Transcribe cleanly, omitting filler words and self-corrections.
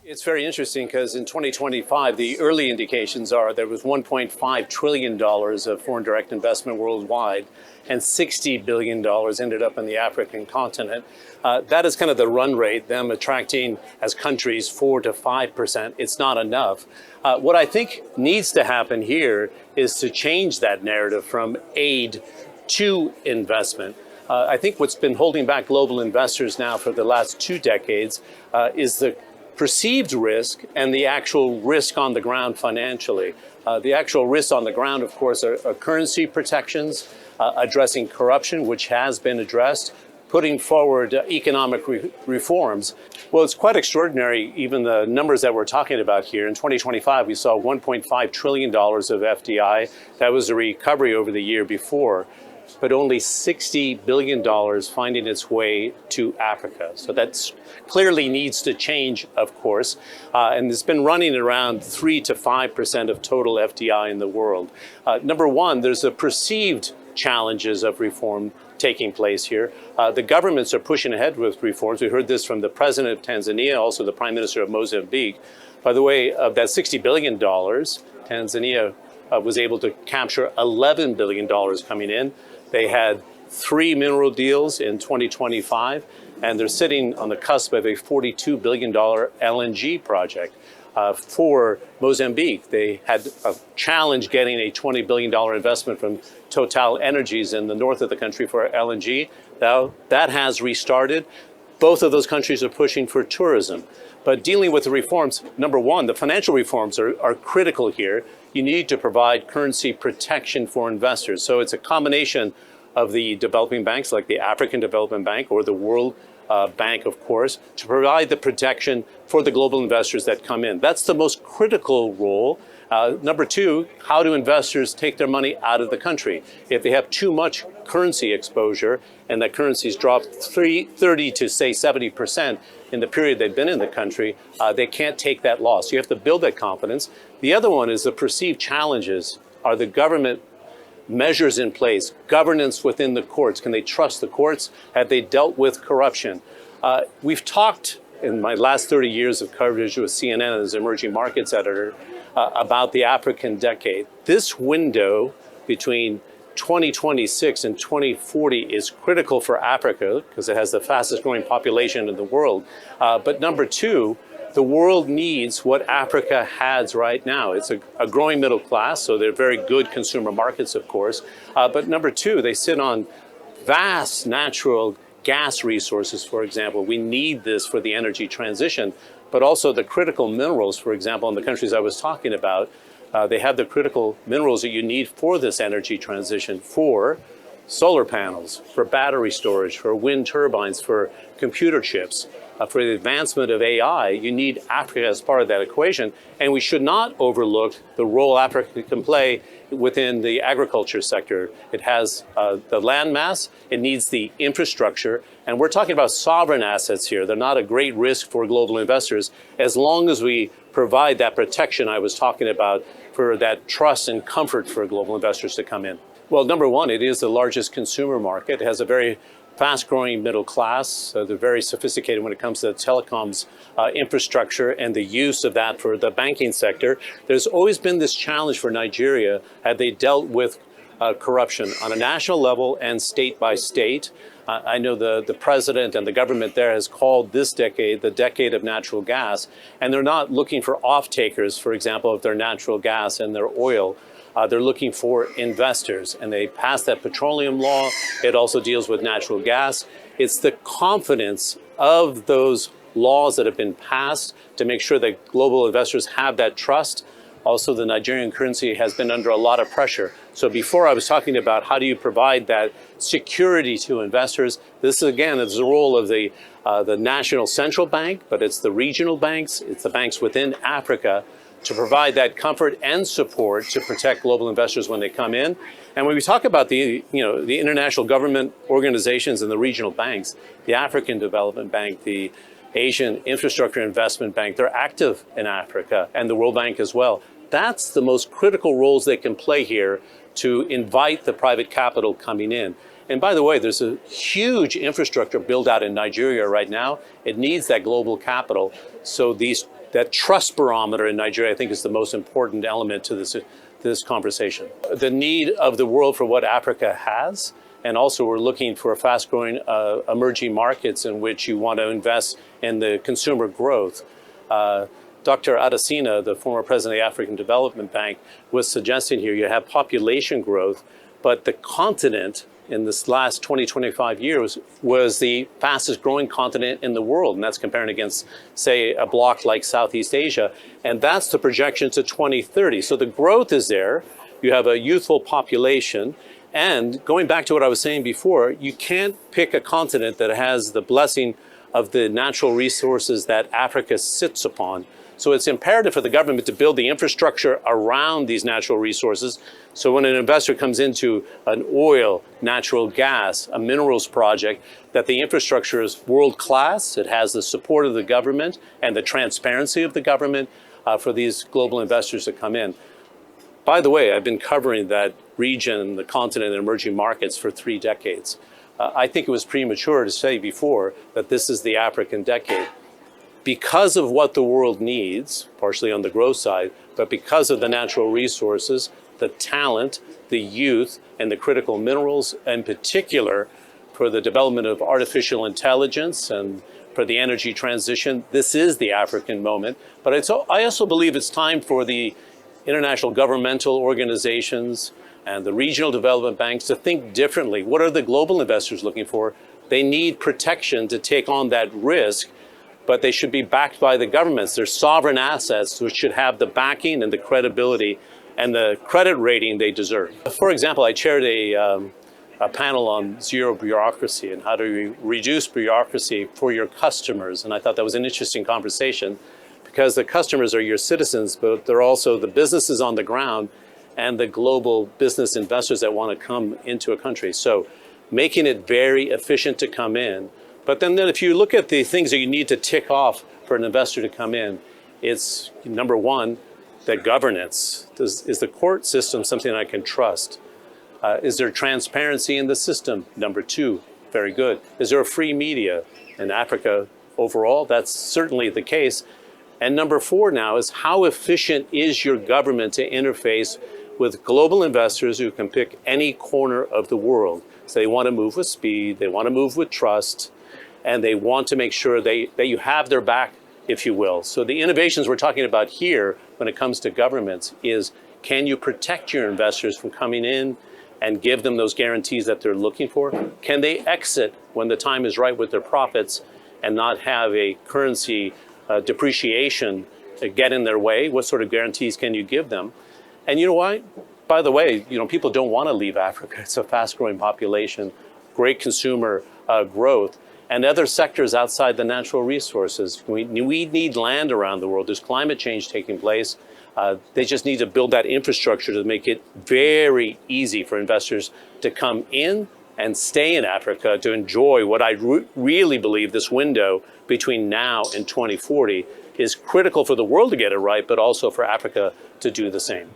It's very interesting because in 2025, the early indications are there was $1.5 trillion of foreign direct investment worldwide, and $60 billion ended up in the African continent. That is kind of the run rate, them attracting as countries 4 to 5%. It's not enough. What I think needs to happen here is to change that narrative from aid to investment. I think what's been holding back global investors now for the last 2 decades is the perceived risk and the actual risk on the ground financially. The actual risks on the ground, of course, are currency protections, addressing corruption, which has been addressed, putting forward economic reforms. Well, it's quite extraordinary, even the numbers that we're talking about here. In 2025, we saw $1.5 trillion of FDI. That was a recovery over the year before, but only $60 billion finding its way to Africa. So that clearly needs to change, of course. And it's been running around 3 to 5% of total FDI in the world. Number one, there's a perceived challenges of reform taking place here. The governments are pushing ahead with reforms. We heard this from the president of Tanzania, also the prime minister of Mozambique. By the way, of that $60 billion, Tanzania was able to capture $11 billion coming in. They had 3 mineral deals in 2025, and they're sitting on the cusp of a $42 billion LNG project. For Mozambique, they had a challenge getting a $20 billion investment from Total Energies in the north of the country for LNG. Now, that has restarted. Both of those countries are pushing for tourism. But dealing with the reforms, number one, the financial reforms are critical here. You need to provide currency protection for investors. So it's a combination of the developing banks like the African Development Bank or the World Bank, of course, to provide the protection for the global investors that come in. That's the most critical role. Number two, how do investors take their money out of the country? If they have too much currency exposure and that currency's dropped 30 to say 70% in the period they've been in the country, they can't take that loss. You have to build that confidence. The other one is the perceived challenges. Are the government measures in place, governance within the courts? Can they trust the courts? Have they dealt with corruption? We've talked in my last 30 years of coverage with CNN as emerging markets editor about the African decade. This window between 2026 and 2040 is critical for Africa because it has the fastest growing population in the world. But number two, the world needs what Africa has right now. It's a growing middle class, so they're very good consumer markets, of course. But number two, they sit on vast natural gas resources, for example. We need this for the energy transition, but also the critical minerals, for example, in the countries I was talking about. They have the critical minerals that you need for this energy transition, for solar panels, for battery storage, for wind turbines, for computer chips. For the advancement of AI, you need Africa as part of that equation. And we should not overlook the role Africa can play within the agriculture sector. It has the land mass, it needs the infrastructure, and we're talking about sovereign assets here. They're not a great risk for global investors as long as we provide that protection I was talking about for that trust and comfort for global investors to come in. Well, number one, it is the largest consumer market. It has a very fast-growing middle class. They're very sophisticated when it comes to the telecoms infrastructure and the use of that for the banking sector. There's always been this challenge for Nigeria. Have they dealt with corruption on a national level and state by state? I know the president and the government there has called this decade the decade of natural gas, and they're not looking for off-takers, for example, of their natural gas and their oil. They're looking for investors, and they passed that petroleum law. It also deals with natural gas. It's the confidence of those laws that have been passed to make sure that global investors have that trust. Also, the Nigerian currency has been under a lot of pressure. So before I was talking about how do you provide that security to investors, this again is the role of the national central bank, but it's the regional banks, it's the banks within Africa to provide that comfort and support to protect global investors when they come in. And when we talk about the international government organizations and the regional banks, the African Development Bank, the Asian Infrastructure Investment Bank, they're active in Africa, and the World Bank as well. That's the most critical roles they can play here to invite the private capital coming in. And by the way, there's a huge infrastructure built out in Nigeria right now. It needs that global capital. So these that trust barometer in Nigeria, I think, is the most important element to this conversation. The need of the world for what Africa has, and also we're looking for fast-growing emerging markets in which you want to invest in the consumer growth. Dr. Adesina, the former president of the African Development Bank, was suggesting here you have population growth, but the continent in this last 25 years was the fastest growing continent in the world. And that's comparing against, say, a bloc like Southeast Asia. And that's the projection to 2030. So the growth is there. You have a youthful population. And going back to what I was saying before, you can't pick a continent that has the blessing of the natural resources that Africa sits upon. So it's imperative for the government to build the infrastructure around these natural resources. So when an investor comes into an oil, natural gas, a minerals project, that the infrastructure is world class, it has the support of the government and the transparency of the government for these global investors to come in. By the way, I've been covering that region, the continent and emerging markets for 3 decades. I think it was premature to say before that this is the African decade. Because of what the world needs, partially on the growth side, but because of the natural resources, the talent, the youth, and the critical minerals, in particular for the development of artificial intelligence and for the energy transition, this is the African moment. But I also believe it's time for the international governmental organizations and the regional development banks to think differently. What are the global investors looking for? They need protection to take on that risk, but they should be backed by the governments. They're sovereign assets which should have the backing and the credibility and the credit rating they deserve. For example, I chaired a panel on zero bureaucracy and how to reduce bureaucracy for your customers. And I thought that was an interesting conversation because the customers are your citizens, but they're also the businesses on the ground and the global business investors that want to come into a country. So making it very efficient to come in. But then if you look at the things that you need to tick off for an investor to come in, it's number one, the governance. Is the court system something I can trust? Is there transparency in the system? Number two, very good. Is there a free media in Africa overall? That's certainly the case. And number four now is how efficient is your government to interface with global investors who can pick any corner of the world. So they want to move with speed, they want to move with trust, and they want to make sure that you have their back, if you will. So the innovations we're talking about here when it comes to governments is, can you protect your investors from coming in and give them those guarantees that they're looking for? Can they exit when the time is right with their profits and not have a currency depreciation get in their way? What sort of guarantees can you give them? And you know what? By the way, people don't want to leave Africa. It's a fast-growing population, great consumer growth, and other sectors outside the natural resources. We need land around the world. There's climate change taking place. They just need to build that infrastructure to make it very easy for investors to come in and stay in Africa to enjoy what I really believe this window between now and 2040 is critical for the world to get it right, but also for Africa to do the same.